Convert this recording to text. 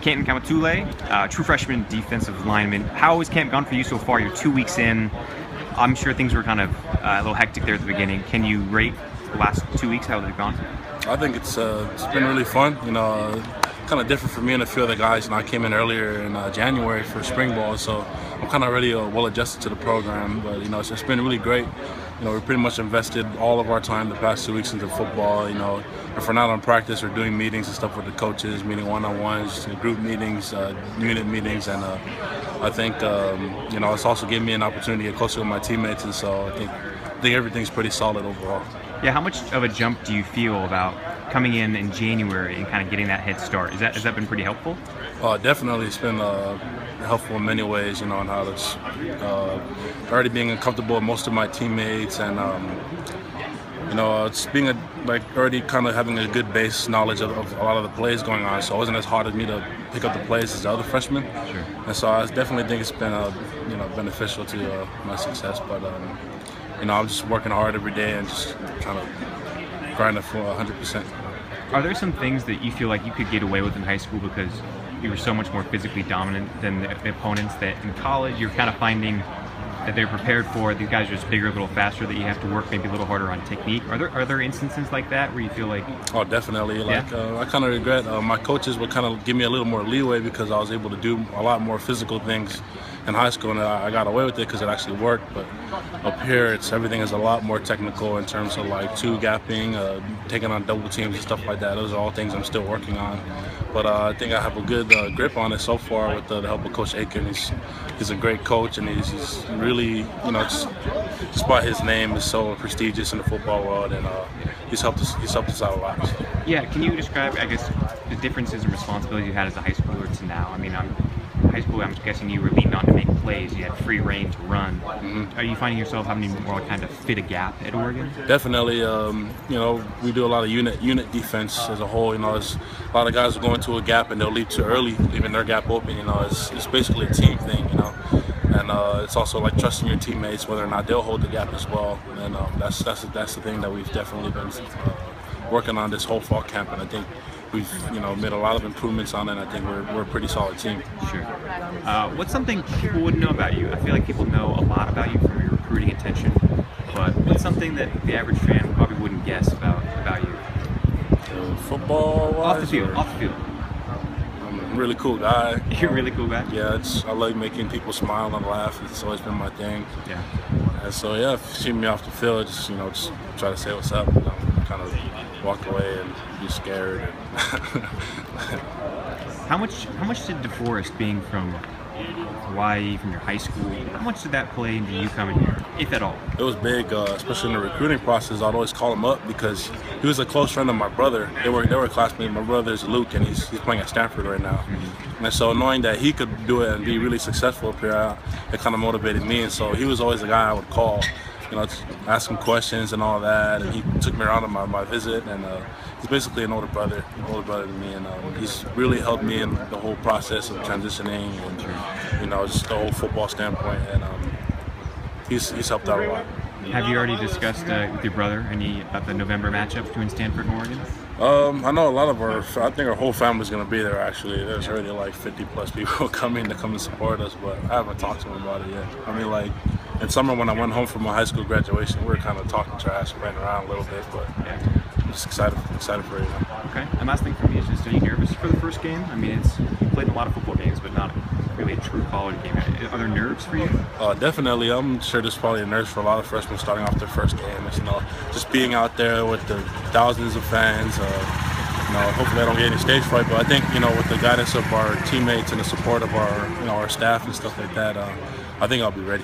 Canton Kaumatule, true freshman defensive lineman. How has camp gone for you so far? You're 2 weeks in. I'm sure things were kind of a little hectic there at the beginning. Can you rate the last 2 weeks, how they've gone? I think it's been really fun. Kind of different for me and a few other guys. I came in earlier in January for spring ball, so I'm kind of already well adjusted to the program. But it's been really great. We pretty much invested all of our time the past 2 weeks into football. If we're not on practice, we're doing meetings and stuff with the coaches, meeting one-on-ones, group meetings, unit meetings, and I think it's also given me an opportunity to get closer with my teammates, and so I think everything's pretty solid overall. Yeah, how much of a jump do you feel about coming in January and kind of getting that head start? Has that been pretty helpful? Definitely, it's been helpful in many ways. On how it's already being comfortable with most of my teammates, and it's being already kind of having a good base knowledge of a lot of the plays going on. So it wasn't as hard as me to pick up the plays as the other freshmen. Sure. And so I definitely think it's been beneficial to my success. But I'm just working hard every day and just trying to grind it for 100%. Are there some things that you feel like you could get away with in high school because you were so much more physically dominant than the opponents, that in college you're kind of finding that they're prepared for? These guys are just bigger, a little faster, that you have to work maybe a little harder on technique? Are there instances like that where you feel like... Oh, definitely. I kind of regret my coaches would kind of give me a little more leeway because I was able to do a lot more physical things in high school, and I got away with it because it actually worked. But up here, everything is a lot more technical in terms of two gapping, taking on double teams and stuff like that. Those are all things I'm still working on. But I think I have a good grip on it so far with the help of Coach Aiken. He's a great coach, and he's really, just by his name, is so prestigious in the football world, and he's helped us out a lot. Yeah, can you describe, I guess, the differences and responsibilities you had as a high schooler to now? I mean, high school, I'm guessing you were leaned on to make plays. You had free reign to run. Mm-hmm. Are you finding yourself having to more kind of fit a gap at Oregon? Definitely. We do a lot of unit defense as a whole. There's a lot of guys who go into a gap and they'll leave too early, leaving their gap open. It's basically a team thing. And it's also like trusting your teammates whether or not they'll hold the gap as well. And that's the thing that we've definitely been working on this whole fall camp. And I think we've made a lot of improvements on it, and I think we're a pretty solid team. Sure. What's something people wouldn't know about you? I feel like people know a lot about you from your recruiting attention, but what's something that the average fan probably wouldn't guess about you? Football off the field. I'm a really cool guy. You're a really cool guy? Yeah, I like making people smile and laugh. It's always been my thing. Yeah. And so if you see me off the field, just try to say what's up. Kind of walk away and be scared. How much did DeForest, being from Hawaii, from your high school, how much did that play into you coming here, if at all? It was big, especially in the recruiting process. I'd always call him up because he was a close friend of my brother. They were classmates. My brother's Luke, and he's playing at Stanford right now. Mm-hmm. And so knowing that he could do it and be really successful up here, it kind of motivated me. And so he was always the guy I would call, ask him questions and all that. And he took me around on my visit, and he's basically an older brother to me, and he's really helped me in the whole process of transitioning and just the whole football standpoint, and he's helped out a lot. Have you already discussed with your brother about the November matchup between Stanford and Oregon? I know a lot of I think our whole family's going to be there, actually. There's already 50 plus people coming to come and support us, but I haven't talked to them about it yet. I mean, in summer when I went home from my high school graduation, we were kind of talking trash, playing around a little bit, but yeah. I'm just excited for it. Okay, and last thing for me is just, are you nervous for the first game? I mean, you played in a lot of football games, but not really a true college game. Are there nerves for you? Definitely. I'm sure there's probably nerves for a lot of freshmen starting off their first game. It's, just being out there with the thousands of fans. Hopefully I don't get any stage fright, but I think, with the guidance of our teammates and the support of our staff and stuff like that, I think I'll be ready.